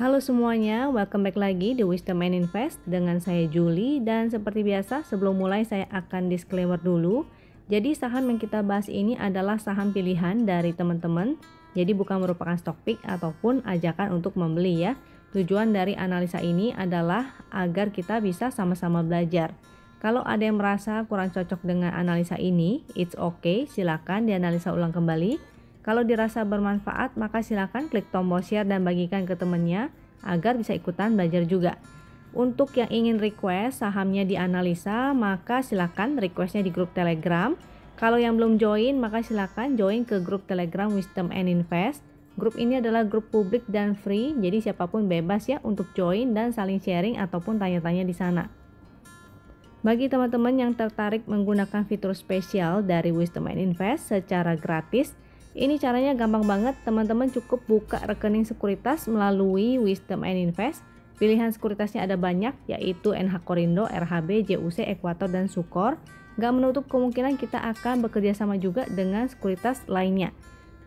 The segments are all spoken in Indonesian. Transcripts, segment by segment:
Halo semuanya, welcome back lagi di Wisdom and Invest dengan saya Julie. Dan seperti biasa sebelum mulai saya akan disclaimer dulu. Jadi saham yang kita bahas ini adalah saham pilihan dari teman-teman. Jadi bukan merupakan stock pick ataupun ajakan untuk membeli ya. Tujuan dari analisa ini adalah agar kita bisa sama-sama belajar. Kalau ada yang merasa kurang cocok dengan analisa ini, it's okay, silakan dianalisa ulang kembali. Kalau dirasa bermanfaat, maka silakan klik tombol share dan bagikan ke temannya agar bisa ikutan belajar juga. Untuk yang ingin request sahamnya dianalisa, maka silakan requestnya di grup Telegram. Kalau yang belum join, maka silakan join ke grup Telegram Wisdom and Invest. Grup ini adalah grup publik dan free, jadi siapapun bebas ya untuk join dan saling sharing ataupun tanya-tanya di sana. Bagi teman-teman yang tertarik menggunakan fitur spesial dari Wisdom and Invest secara gratis, ini caranya gampang banget. Teman-teman cukup buka rekening sekuritas melalui Wisdom and Invest. Pilihan sekuritasnya ada banyak, yaitu NH Korindo, RHB, JUC, Ekuator, dan Sukor. Gak menutup kemungkinan kita akan bekerja sama juga dengan sekuritas lainnya.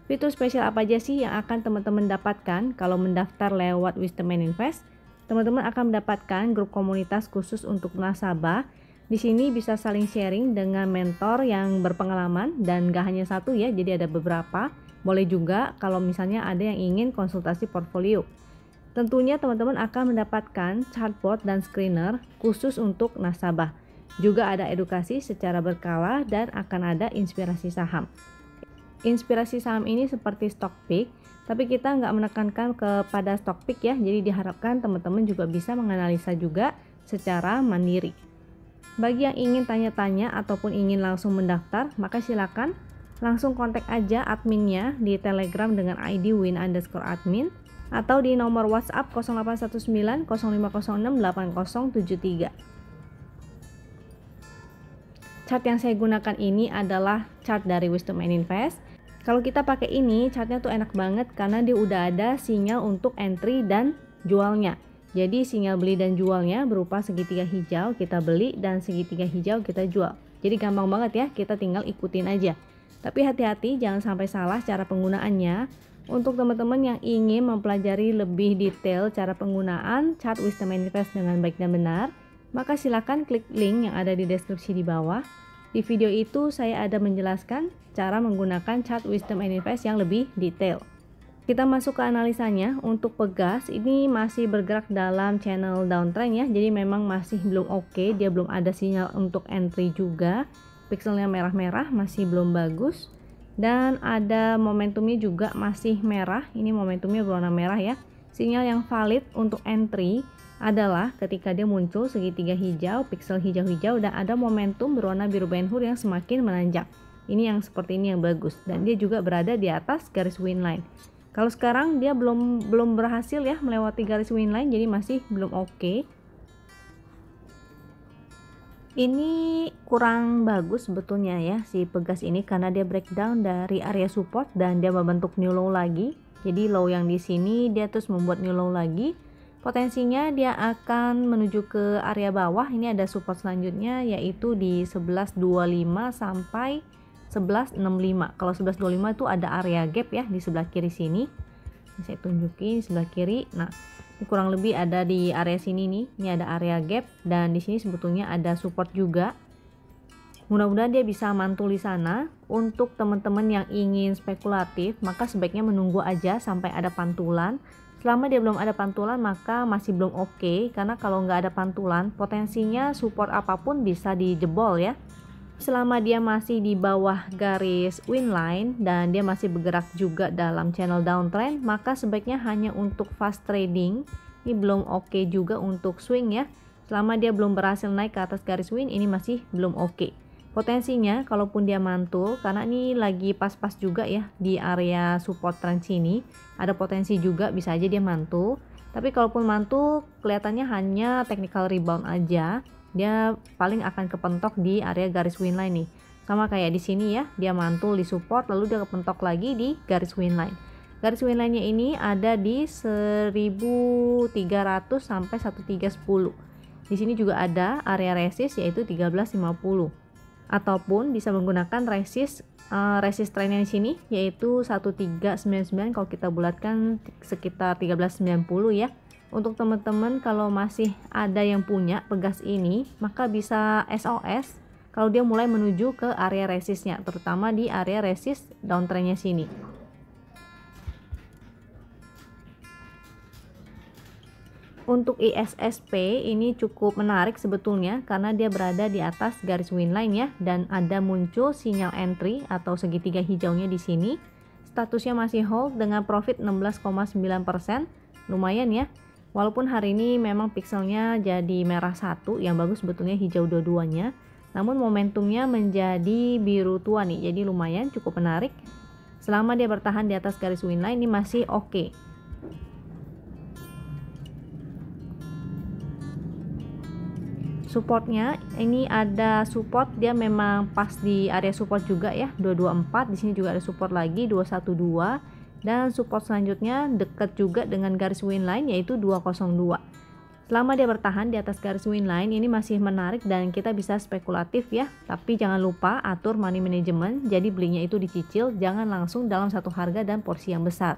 Fitur spesial apa aja sih yang akan teman-teman dapatkan kalau mendaftar lewat Wisdom and Invest? Teman-teman akan mendapatkan grup komunitas khusus untuk nasabah. Di sini bisa saling sharing dengan mentor yang berpengalaman dan gak hanya satu ya, jadi ada beberapa. Boleh juga kalau misalnya ada yang ingin konsultasi portfolio. Tentunya teman-teman akan mendapatkan chartboard dan screener khusus untuk nasabah. Juga ada edukasi secara berkala dan akan ada inspirasi saham. Inspirasi saham ini seperti stock pick, tapi kita nggak menekankan kepada stock pick ya, jadi diharapkan teman-teman juga bisa menganalisa juga secara mandiri. Bagi yang ingin tanya-tanya ataupun ingin langsung mendaftar, maka silakan langsung kontak aja adminnya di Telegram dengan ID win_admin atau di nomor WhatsApp 0819 0506 8073. Chart yang saya gunakan ini adalah chart dari Wisdom and Invest. Kalau kita pakai ini, chartnya tuh enak banget karena dia udah ada sinyal untuk entry dan jualnya. Jadi sinyal beli dan jualnya berupa segitiga hijau kita beli dan segitiga hijau kita jual. Jadi gampang banget ya, kita tinggal ikutin aja. Tapi hati-hati jangan sampai salah cara penggunaannya. Untuk teman-teman yang ingin mempelajari lebih detail cara penggunaan chart Wisdom and Invest dengan baik dan benar, maka silakan klik link yang ada di deskripsi di bawah. Di video itu saya ada menjelaskan cara menggunakan chart Wisdom and Invest yang lebih detail. Kita masuk ke analisanya. Untuk Pegas ini masih bergerak dalam channel downtrend ya, jadi memang masih belum oke, dia belum ada sinyal untuk entry juga. Pixelnya merah-merah, masih belum bagus, dan ada momentumnya juga masih merah. Ini momentumnya berwarna merah ya. Sinyal yang valid untuk entry adalah ketika dia muncul segitiga hijau, pixel hijau-hijau, dan ada momentum berwarna biru Ben Hur yang semakin menanjak. Ini yang seperti ini yang bagus, dan dia juga berada di atas garis win line. Kalau sekarang dia belum berhasil ya melewati garis win line, jadi masih belum oke. Ini kurang bagus sebetulnya ya si Pegas ini karena dia breakdown dari area support dan dia membentuk new low lagi. Jadi low yang di sini dia terus membuat new low lagi. Potensinya dia akan menuju ke area bawah. Ini ada support selanjutnya yaitu di 1125 sampai 1165. Kalau 1125 itu ada area gap ya di sebelah kiri sini. Saya tunjukin di sebelah kiri. Nah, ini kurang lebih ada di area sini nih. Ini ada area gap dan di sini sebetulnya ada support juga. Mudah-mudahan dia bisa mantul di sana. Untuk teman-teman yang ingin spekulatif, maka sebaiknya menunggu aja sampai ada pantulan. Selama dia belum ada pantulan maka masih belum oke, karena kalau nggak ada pantulan potensinya support apapun bisa dijebol ya. Selama dia masih di bawah garis win line dan dia masih bergerak juga dalam channel downtrend, maka sebaiknya hanya untuk fast trading. Ini belum oke juga untuk swing ya. Selama dia belum berhasil naik ke atas garis win, ini masih belum oke. Potensinya kalaupun dia mantul, karena ini lagi pas-pas juga ya di area support trend sini, ada potensi juga bisa aja dia mantul. Tapi kalaupun mantul kelihatannya hanya technical rebound aja, dia paling akan kepentok di area garis win line nih. Sama kayak di sini ya, dia mantul di support lalu dia kepentok lagi di garis win line. Garis win line-nya ini ada di 1300 sampai 1310. Di sini juga ada area resist yaitu 1350. Ataupun bisa menggunakan resist trennya di sini yaitu 1399. Kalau kita bulatkan sekitar 1390 ya. untuk teman-teman kalau masih ada yang punya Pegas ini, maka bisa SOS kalau dia mulai menuju ke area resistnya, terutama di area resist downtrendnya sini. Untuk ISSP ini cukup menarik sebetulnya karena dia berada di atas garis winline ya, dan ada muncul sinyal entry atau segitiga hijaunya di sini. Statusnya masih hold dengan profit 16,9%, lumayan ya. Walaupun hari ini memang pixelnya jadi merah satu, yang bagus sebetulnya hijau dua-duanya. Namun momentumnya menjadi biru tua nih, jadi lumayan cukup menarik. Selama dia bertahan di atas garis winline ini masih oke. Supportnya ini ada support, dia memang pas di area support juga ya, 224. Di sini juga ada support lagi 212, dan support selanjutnya dekat juga dengan garis winline yaitu 202. Selama dia bertahan di atas garis winline ini masih menarik dan kita bisa spekulatif ya, tapi jangan lupa atur money management, jadi belinya itu dicicil, jangan langsung dalam satu harga dan porsi yang besar.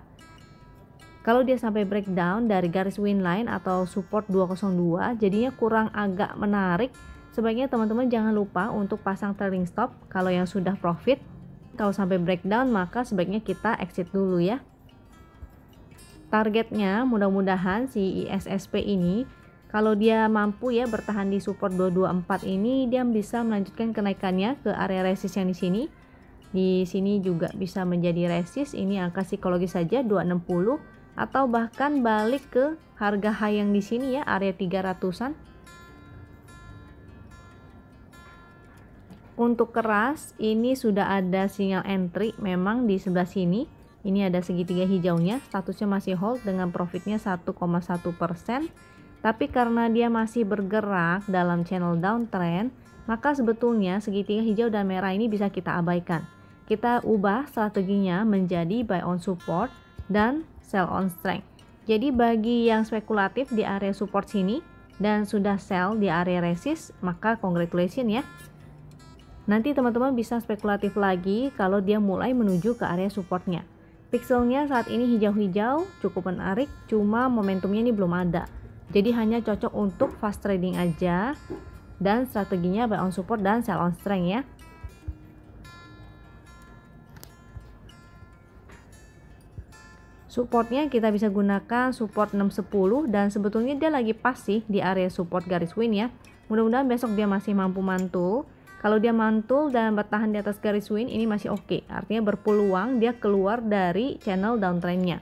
Kalau dia sampai breakdown dari garis winline atau support 202, jadinya kurang agak menarik. Sebaiknya teman-teman jangan lupa untuk pasang trailing stop kalau yang sudah profit. Kalau sampai breakdown maka sebaiknya kita exit dulu ya. Targetnya mudah-mudahan si ISSP ini kalau dia mampu ya bertahan di support 224 ini, dia bisa melanjutkan kenaikannya ke area resist yang di sini. Di sini juga bisa menjadi resist, ini angka psikologis saja 260. Atau bahkan balik ke harga high yang di sini ya, area 300-an. Untuk keras ini sudah ada sinyal entry memang di sebelah sini. Ini ada segitiga hijaunya, statusnya masih hold dengan profitnya 1,1%. Tapi karena dia masih bergerak dalam channel downtrend, maka sebetulnya segitiga hijau dan merah ini bisa kita abaikan. Kita ubah strateginya menjadi buy on support dan sell on strength. Jadi bagi yang spekulatif di area support sini dan sudah sell di area resist, maka congratulations ya. Nanti teman-teman bisa spekulatif lagi kalau dia mulai menuju ke area supportnya. Pixelnya saat ini hijau-hijau, cukup menarik, cuma momentumnya ini belum ada. Jadi hanya cocok untuk fast trading aja, dan strateginya buy on support dan sell on strength ya. Supportnya kita bisa gunakan support 610, dan sebetulnya dia lagi pas sih di area support garis win ya. Mudah-mudahan besok dia masih mampu mantul. Kalau dia mantul dan bertahan di atas garis win ini masih oke. Artinya berpeluang dia keluar dari channel downtrendnya.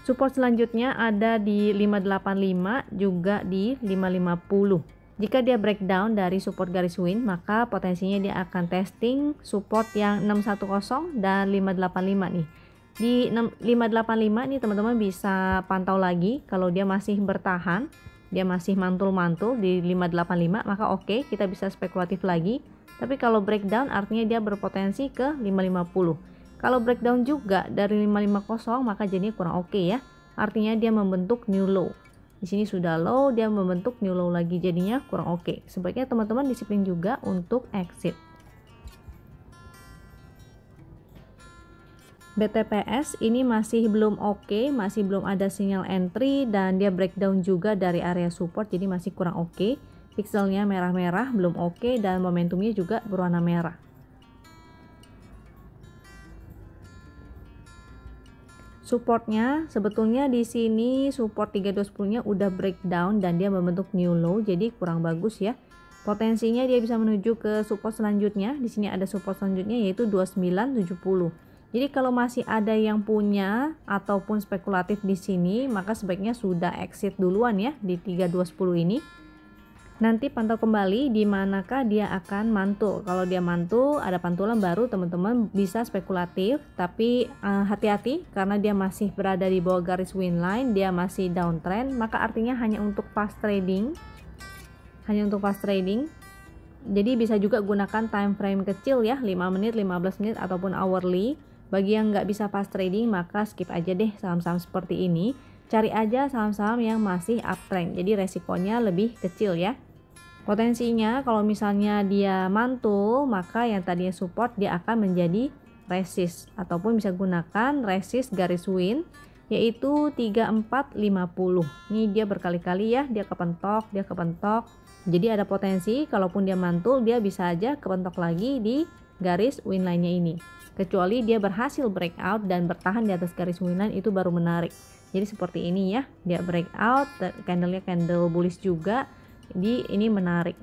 Support selanjutnya ada di 585 juga di 550. Jika dia breakdown dari support garis win, maka potensinya dia akan testing support yang 610 dan 585 nih. Di 585 nih teman-teman bisa pantau lagi kalau dia masih bertahan, dia masih mantul-mantul di 585, maka oke, kita bisa spekulatif lagi. Tapi kalau breakdown artinya dia berpotensi ke 550. Kalau breakdown juga dari 550 maka jadinya kurang oke ya. Artinya dia membentuk new low. Di sini sudah low, dia membentuk new low lagi, jadinya kurang oke. Sebaiknya teman-teman disiplin juga untuk exit. BTPS ini masih belum oke, masih belum ada sinyal entry dan dia breakdown juga dari area support, jadi masih kurang oke. Pixelnya merah-merah, belum oke, dan momentumnya juga berwarna merah. Supportnya sebetulnya di sini support 3210-nya udah breakdown dan dia membentuk new low, jadi kurang bagus ya. Potensinya dia bisa menuju ke support selanjutnya. Di sini ada support selanjutnya yaitu 2970. Jadi kalau masih ada yang punya ataupun spekulatif di sini, maka sebaiknya sudah exit duluan ya di 3210 ini. Nanti pantau kembali di manakah dia akan mantul. Kalau dia mantul, ada pantulan baru, teman-teman bisa spekulatif, tapi hati-hati karena dia masih berada di bawah garis win line, dia masih downtrend, maka artinya hanya untuk fast trading. Hanya untuk fast trading. Jadi bisa juga gunakan time frame kecil ya, 5 menit, 15 menit ataupun hourly. Bagi yang nggak bisa fast trading, maka skip aja deh saham-saham seperti ini. Cari aja saham-saham yang masih uptrend, jadi resikonya lebih kecil ya. Potensinya kalau misalnya dia mantul, maka yang tadinya support dia akan menjadi resist, ataupun bisa gunakan resist garis win yaitu 3450. Ini dia berkali-kali ya, dia kepentok, jadi ada potensi kalaupun dia mantul dia bisa aja kepentok lagi di garis winline-nya ini, kecuali dia berhasil breakout dan bertahan di atas garis winline, itu baru menarik. Jadi seperti ini ya, dia breakout, candlenya candle bullish juga, ini menarik.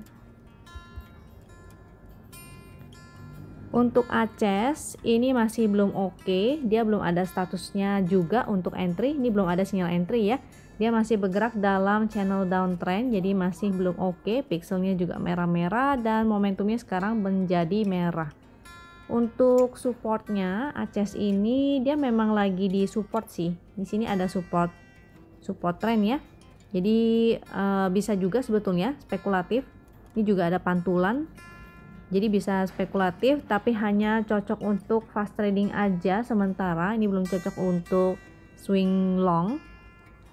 Untuk ACES ini masih belum oke, dia belum ada statusnya juga untuk entry, ini belum ada sinyal entry ya. Dia masih bergerak dalam channel downtrend, jadi masih belum oke. Pixelnya juga merah-merah dan momentumnya sekarang menjadi merah. Untuk supportnya ACES ini dia memang lagi di support sih. Di sini ada support trend ya. Jadi bisa juga sebetulnya spekulatif. Ini juga ada pantulan. Jadi bisa spekulatif tapi hanya cocok untuk fast trading aja sementara, ini belum cocok untuk swing long.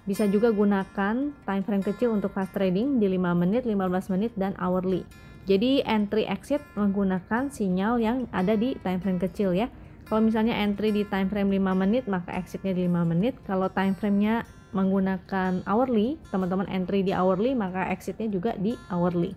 Bisa juga gunakan time frame kecil untuk fast trading di 5 menit, 15 menit dan hourly. Jadi entry exit menggunakan sinyal yang ada di time frame kecil ya. Kalau misalnya entry di time frame 5 menit maka exitnya di 5 menit. Kalau time frame-nya menggunakan hourly, teman-teman entry di hourly maka exitnya juga di hourly.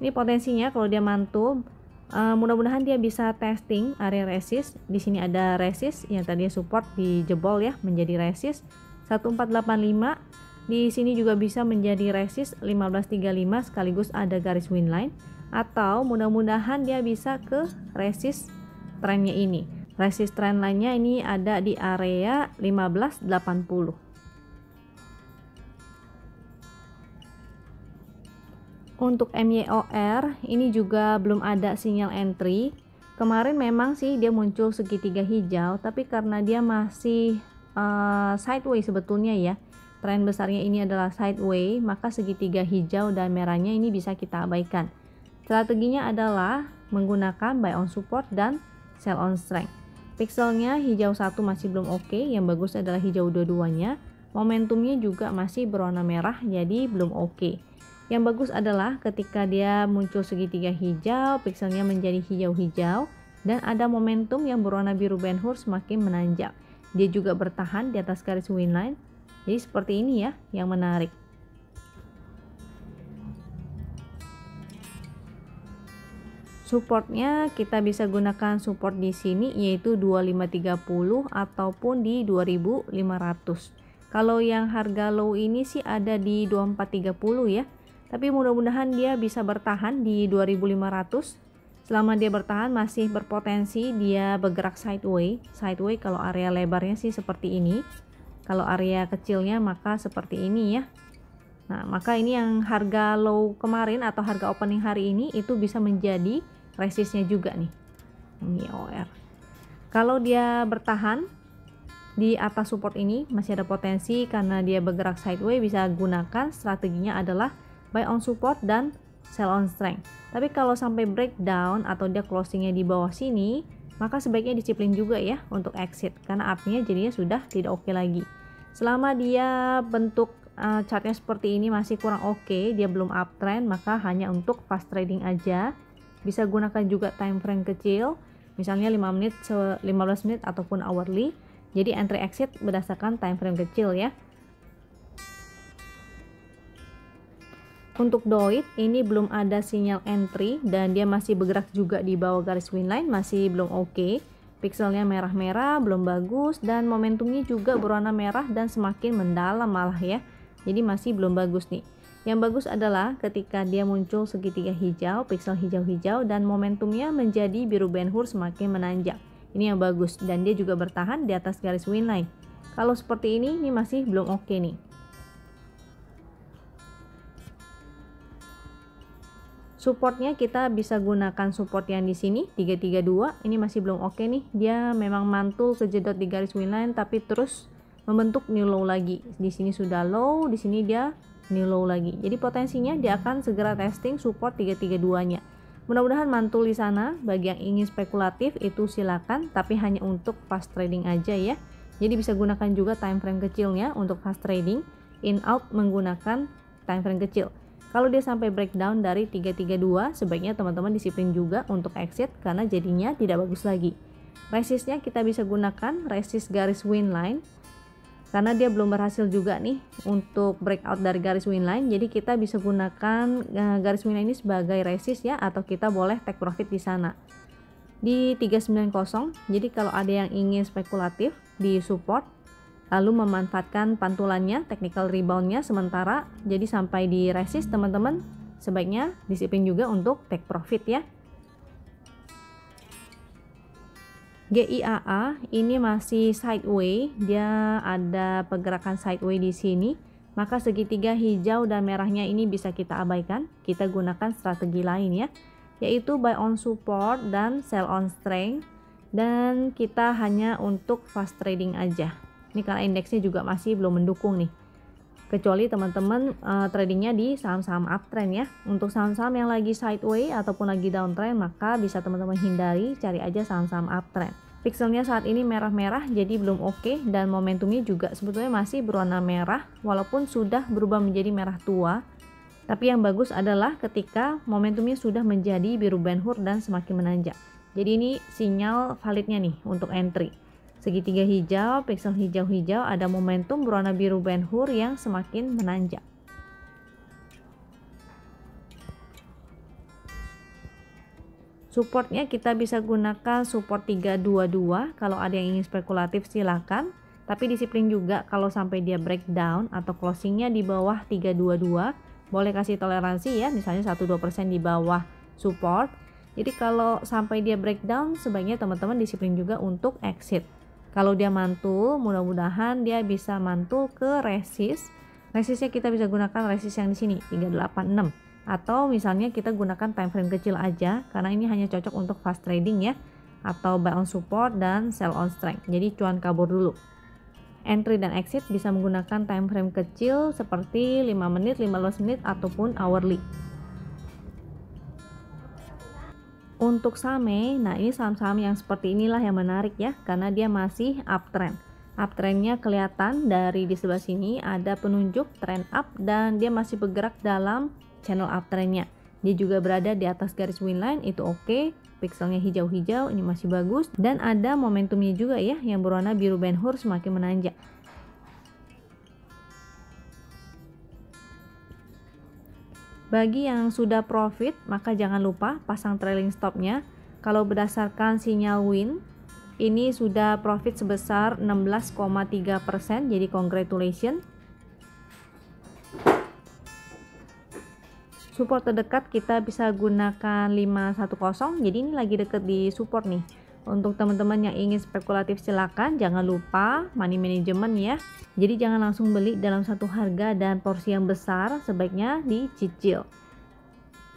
Ini potensinya kalau dia mantul, mudah-mudahan dia bisa testing area resist. Di sini ada resist yang tadinya support dijebol ya menjadi resist 1485. Di sini juga bisa menjadi resist 1535 sekaligus ada garis winline, atau mudah-mudahan dia bisa ke resist trennya ini. Resist trend lainnya ini ada di area 1580. Untuk MYOR ini juga belum ada sinyal entry. Kemarin memang sih dia muncul segitiga hijau, tapi karena dia masih sideways sebetulnya ya, tren besarnya ini adalah sideways, maka segitiga hijau dan merahnya ini bisa kita abaikan. Strateginya adalah menggunakan buy on support dan sell on strength. Pixelnya hijau 1 masih belum oke, yang bagus adalah hijau dua-duanya. Momentumnya juga masih berwarna merah, jadi belum oke. Yang bagus adalah ketika dia muncul segitiga hijau, pixelnya menjadi hijau-hijau, dan ada momentum yang berwarna biru Ben-Hur semakin menanjak. Dia juga bertahan di atas garis winline. Jadi seperti ini ya yang menarik. Supportnya kita bisa gunakan support di sini yaitu 2530 ataupun di 2500. Kalau yang harga low ini sih ada di 2430 ya. Tapi mudah-mudahan dia bisa bertahan di 2500. Selama dia bertahan masih berpotensi dia bergerak sideways. Sideways kalau area lebarnya sih seperti ini. Kalau area kecilnya maka seperti ini ya. Nah, maka ini yang harga low kemarin atau harga opening hari ini itu bisa menjadi resistnya juga nih. MYOR. Kalau dia bertahan di atas support ini masih ada potensi karena dia bergerak sideways, bisa gunakan strateginya adalah buy on support dan sell on strength. Tapi kalau sampai breakdown atau dia closingnya di bawah sini, maka sebaiknya disiplin juga ya untuk exit, karena artinya jadinya sudah tidak oke lagi. Selama dia bentuk chartnya seperti ini masih kurang oke, dia belum uptrend, maka hanya untuk fast trading aja. Bisa gunakan juga time frame kecil, misalnya 5 menit, 15 menit ataupun hourly. Jadi entry exit berdasarkan time frame kecil ya. Untuk DOIT ini belum ada sinyal entry dan dia masih bergerak juga di bawah garis winline, masih belum oke. Pixelnya merah-merah, belum bagus, dan momentumnya juga berwarna merah dan semakin mendalam malah ya. Jadi masih belum bagus nih. Yang bagus adalah ketika dia muncul segitiga hijau, pixel hijau-hijau, dan momentumnya menjadi biru Ben-Hur semakin menanjak. Ini yang bagus, dan dia juga bertahan di atas garis winline. Kalau seperti ini masih belum oke nih. Supportnya kita bisa gunakan support yang di sini 332. Ini masih belum oke nih. Dia memang mantul kejedot di garis winline tapi terus membentuk new low lagi. Di sini sudah low, di sini dia new low lagi. Jadi potensinya dia akan segera testing support 332-nya. Mudah-mudahan mantul di sana. Bagi yang ingin spekulatif itu silakan, tapi hanya untuk fast trading aja ya. Jadi bisa gunakan juga time frame kecilnya untuk fast trading. In out menggunakan time frame kecil. Kalau dia sampai breakdown dari 332, sebaiknya teman-teman disiplin juga untuk exit karena jadinya tidak bagus lagi. Resistnya kita bisa gunakan resist garis winline. karena dia belum berhasil juga nih untuk breakout dari garis winline. Jadi kita bisa gunakan garis winline ini sebagai resist ya, atau kita boleh take profit di sana di 390. Jadi kalau ada yang ingin spekulatif di support lalu memanfaatkan pantulannya, technical reboundnya sementara, jadi sampai di resist, teman-teman sebaiknya disiplin juga untuk take profit ya. GIAA ini masih sideways, dia ada pergerakan sideways di sini, maka segitiga hijau dan merahnya ini bisa kita abaikan. Kita gunakan strategi lain ya, yaitu buy on support dan sell on strength, dan kita hanya untuk fast trading aja. Ini karena indeksnya juga masih belum mendukung nih, kecuali teman-teman tradingnya di saham-saham uptrend ya. Untuk saham-saham yang lagi sideways ataupun lagi downtrend, maka bisa teman-teman hindari, cari aja saham-saham uptrend. Pixelnya saat ini merah-merah, jadi belum oke, dan momentumnya juga sebetulnya masih berwarna merah walaupun sudah berubah menjadi merah tua. Tapi yang bagus adalah ketika momentumnya sudah menjadi biru Ben-Hur dan semakin menanjak. Jadi ini sinyal validnya nih untuk entry. Segitiga hijau, pixel hijau-hijau, ada momentum berwarna biru Ben-Hur yang semakin menanjak. Supportnya kita bisa gunakan support 322. Kalau ada yang ingin spekulatif silakan, tapi disiplin juga kalau sampai dia breakdown atau closingnya di bawah 322, boleh kasih toleransi ya, misalnya 1-2% di bawah support. Jadi kalau sampai dia breakdown, sebaiknya teman-teman disiplin juga untuk exit. Kalau dia mantul, mudah-mudahan dia bisa mantul ke resist. Resistnya kita bisa gunakan resist yang di sini 386, atau misalnya kita gunakan time frame kecil aja karena ini hanya cocok untuk fast trading ya, atau buy on support dan sell on strength. Jadi cuan kabur dulu. Entry dan exit bisa menggunakan time frame kecil seperti 5 menit, 15 menit ataupun hourly. Untuk SAME, nah ini saham-saham yang seperti inilah yang menarik ya, karena dia masih uptrend. Uptrendnya kelihatan dari di sebelah sini ada penunjuk trend up dan dia masih bergerak dalam channel uptrendnya. Dia juga berada di atas garis winline, itu oke. Pixelnya hijau-hijau, ini masih bagus, dan ada momentumnya juga ya yang berwarna biru Ben-Hur semakin menanjak. Bagi yang sudah profit, maka jangan lupa pasang trailing stopnya. Kalau berdasarkan sinyal win, ini sudah profit sebesar 16,3%, jadi congratulations. Support terdekat kita bisa gunakan 510, jadi ini lagi deket di support nih. Untuk teman-teman yang ingin spekulatif silakan, jangan lupa money management ya. Jadi jangan langsung beli dalam satu harga dan porsi yang besar, sebaiknya dicicil.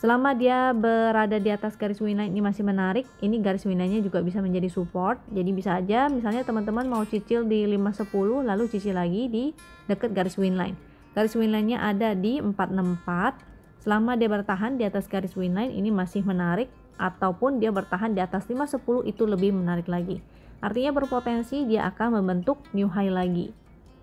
Selama dia berada di atas garis winline ini masih menarik, ini garis winline-nya juga bisa menjadi support. Jadi bisa aja misalnya teman-teman mau cicil di 510 lalu cicil lagi di dekat garis winline. Garis winline-nya ada di 464. Selama dia bertahan di atas garis winline ini masih menarik, ataupun dia bertahan di atas 510 itu lebih menarik lagi. Artinya berpotensi dia akan membentuk new high lagi.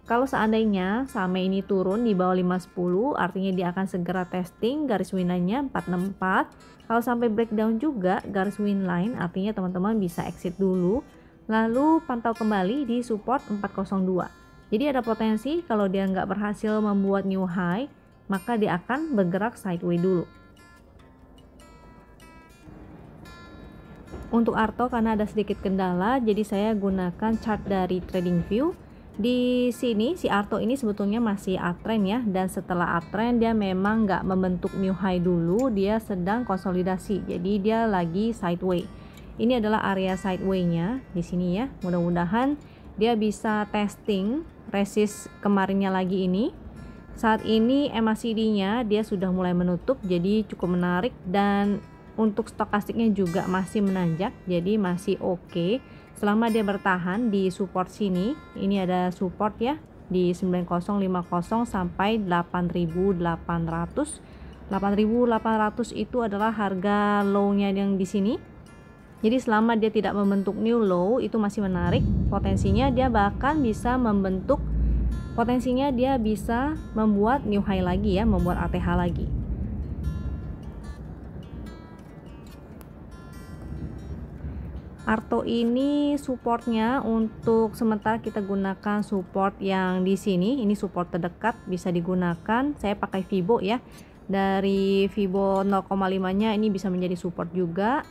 Kalau seandainya SAME ini turun di bawah 510, artinya dia akan segera testing garis winline-nya 464. Kalau sampai breakdown juga garis winline, artinya teman-teman bisa exit dulu, lalu pantau kembali di support 402. Jadi ada potensi kalau dia nggak berhasil membuat new high, maka dia akan bergerak sideways dulu. Untuk Arto karena ada sedikit kendala, jadi saya gunakan chart dari TradingView. Di sini si Arto ini sebetulnya masih uptrend ya, dan setelah uptrend dia memang nggak membentuk new high dulu, dia sedang konsolidasi, jadi dia lagi sideways. Ini adalah area sideways-nya di sini ya. Mudah-mudahan dia bisa testing resist kemarinnya lagi ini. Saat ini MACD-nya dia sudah mulai menutup, jadi cukup menarik, dan untuk stokastiknya juga masih menanjak, jadi masih oke. Selama dia bertahan di support sini, ini ada support ya di 9050 sampai 8800. 8800 itu adalah harga low-nya yang di sini. Jadi selama dia tidak membentuk new low itu masih menarik. Potensinya dia bahkan bisa membentuk, potensinya dia bisa membuat new high lagi ya, membuat ATH lagi. Arto ini supportnya untuk sementara kita gunakan support yang di sini, ini support terdekat bisa digunakan. Saya pakai Vibo ya, dari Vibo 0,5 nya ini bisa menjadi support juga.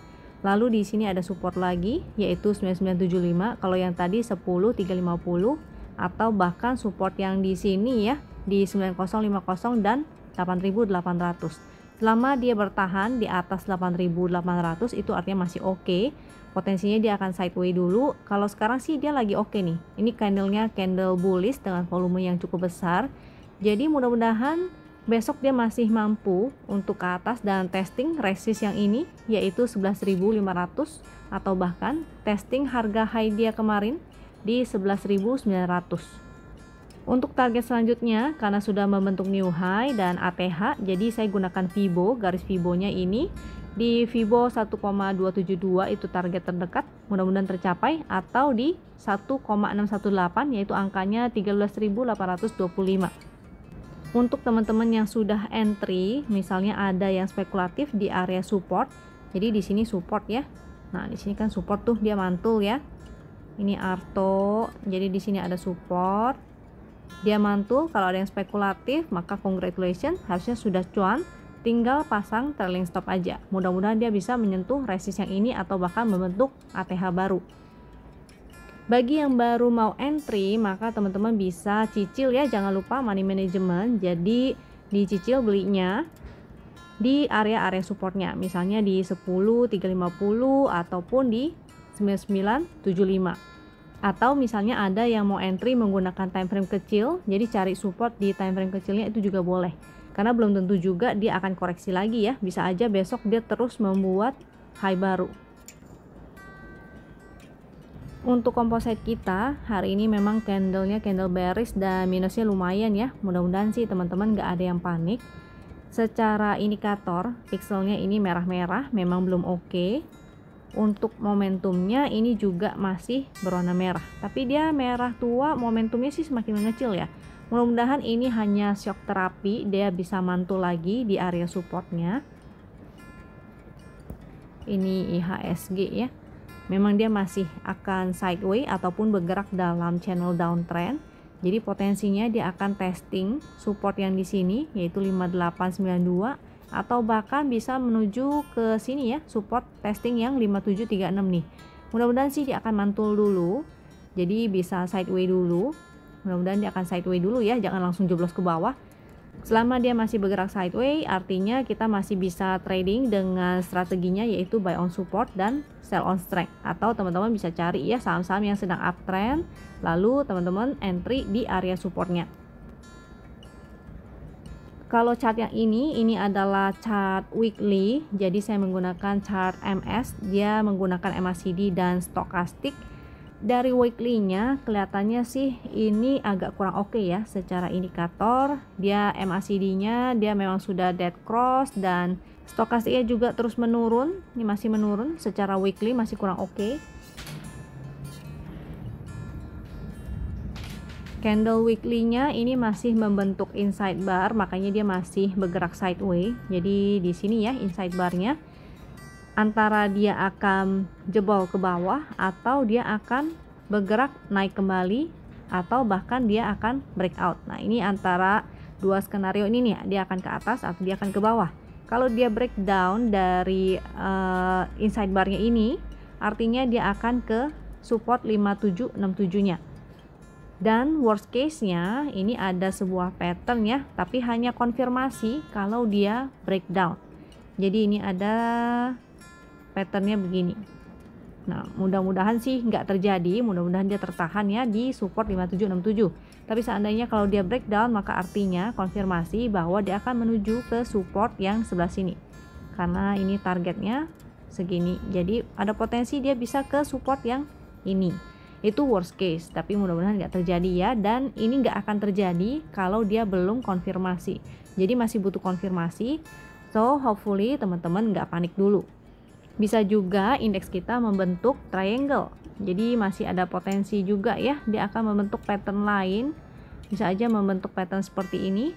Lalu di sini ada support lagi yaitu 9975, kalau yang tadi 10350, atau bahkan support yang di sini ya di 9050 dan 8800. Selama dia bertahan di atas 8800 itu artinya masih oke. Potensinya dia akan sideways dulu. Kalau sekarang sih dia lagi oke nih. Ini candlenya candle bullish dengan volume yang cukup besar. Jadi mudah-mudahan besok dia masih mampu untuk ke atas dan testing resist yang ini yaitu 11.500, atau bahkan testing harga high dia kemarin di 11.900. Untuk target selanjutnya karena sudah membentuk new high dan ATH, jadi saya gunakan Vibo, garis Vibonya ini di Vibo 1,272 itu target terdekat, mudah-mudahan tercapai, atau di 1,618 yaitu angkanya 13.825. Untuk teman-teman yang sudah entry, misalnya ada yang spekulatif di area support, jadi di sini support ya. Nah, di sini kan support tuh dia mantul ya. Ini Arto, jadi di sini ada support. Dia mantul, kalau ada yang spekulatif maka congratulations, harusnya sudah cuan, tinggal pasang trailing stop aja. Mudah-mudahan dia bisa menyentuh resist yang ini atau bahkan membentuk ATH baru. Bagi yang baru mau entry, maka teman-teman bisa cicil ya, jangan lupa money management. Jadi dicicil belinya di area-area supportnya, misalnya di 10.350 ataupun di 9975. Atau misalnya ada yang mau entry menggunakan time frame kecil, jadi cari support di time frame kecilnya itu juga boleh. Karena belum tentu juga dia akan koreksi lagi ya, bisa aja besok dia terus membuat high baru. Untuk composite kita hari ini memang candlenya candle bearish dan minusnya lumayan ya. Mudah-mudahan sih teman-teman gak ada yang panik. Secara indikator pixelnya ini merah-merah, memang belum oke. Untuk momentumnya ini juga masih berwarna merah, tapi dia merah tua, momentumnya sih semakin mengecil ya. Mudah-mudahan ini hanya shock terapi, dia bisa mantul lagi di area supportnya. Ini IHSG ya, memang dia masih akan sideways ataupun bergerak dalam channel downtrend. Jadi potensinya dia akan testing support yang di sini yaitu 5892, atau bahkan bisa menuju ke sini ya, support testing yang 5736 nih. Mudah-mudahan sih dia akan mantul dulu, jadi bisa sideways dulu. Mudah-mudahan dia akan sideways dulu ya, jangan langsung jeblos ke bawah. Selama dia masih bergerak sideways, artinya kita masih bisa trading dengan strateginya yaitu buy on support dan sell on strength. Atau teman-teman bisa cari ya saham-saham yang sedang uptrend, lalu teman-teman entry di area supportnya. Kalau chart yang ini adalah chart weekly, jadi saya menggunakan chart MS, dia menggunakan MACD dan stokastik. Dari weekly-nya kelihatannya sih ini agak kurang oke ya secara indikator. Dia MACD-nya dia memang sudah dead cross dan stokastiknya juga terus menurun. Ini masih menurun, secara weekly masih kurang oke. Candle weekly-nya ini masih membentuk inside bar, makanya dia masih bergerak sideways. Jadi di sini ya inside bar-nya antara dia akan jebol ke bawah atau dia akan bergerak naik kembali atau bahkan dia akan breakout. Nah, ini antara dua skenario ini nih, dia akan ke atas atau dia akan ke bawah. Kalau dia breakdown dari inside bar-nya ini, artinya dia akan ke support 5767-nya. Dan worst case-nya ini ada sebuah pattern ya, tapi hanya konfirmasi kalau dia breakdown. Jadi ini ada patternnya begini. Nah, mudah-mudahan sih nggak terjadi, mudah-mudahan dia tertahan ya di support 5767. Tapi seandainya kalau dia breakdown, maka artinya konfirmasi bahwa dia akan menuju ke support yang sebelah sini. Karena ini targetnya segini, jadi ada potensi dia bisa ke support yang ini. Itu worst case, tapi mudah-mudahan nggak terjadi ya, dan ini nggak akan terjadi kalau dia belum konfirmasi. Jadi masih butuh konfirmasi, so hopefully teman-teman nggak panik dulu. Bisa juga indeks kita membentuk triangle, jadi masih ada potensi juga ya, dia akan membentuk pattern lain, bisa aja membentuk pattern seperti ini.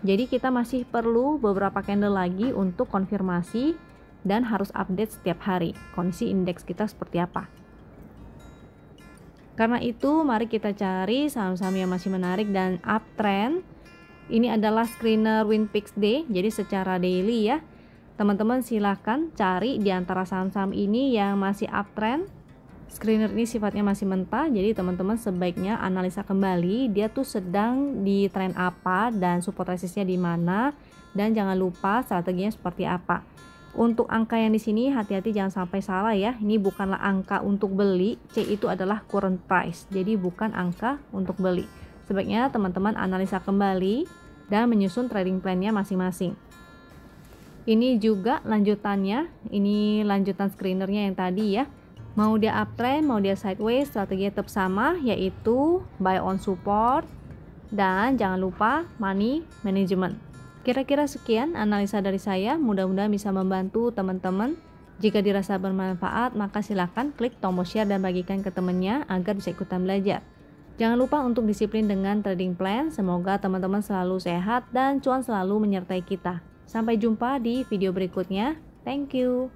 Jadi kita masih perlu beberapa candle lagi untuk konfirmasi dan harus update setiap hari kondisi indeks kita seperti apa. Karena itu mari kita cari saham-saham yang masih menarik dan uptrend. Ini adalah screener WinPix Day, jadi secara daily ya. Teman-teman silahkan cari di antara saham-saham ini yang masih uptrend. Screener ini sifatnya masih mentah, jadi teman-teman sebaiknya analisa kembali dia tuh sedang di tren apa dan support resistnya di mana, dan jangan lupa strateginya seperti apa. Untuk angka yang di sini hati-hati jangan sampai salah ya. Ini bukanlah angka untuk beli, C itu adalah current price. Jadi bukan angka untuk beli. Sebaiknya teman-teman analisa kembali dan menyusun trading plan-nya masing-masing. Ini juga lanjutannya, ini lanjutan screenernya yang tadi ya. Mau dia uptrend, mau dia sideways, strateginya tetap sama, yaitu buy on support dan jangan lupa money management. Kira-kira sekian analisa dari saya, mudah-mudahan bisa membantu teman-teman. Jika dirasa bermanfaat, maka silakan klik tombol share dan bagikan ke temannya agar bisa ikutan belajar. Jangan lupa untuk disiplin dengan trading plan. Semoga teman-teman selalu sehat dan cuan selalu menyertai kita. Sampai jumpa di video berikutnya. Thank you.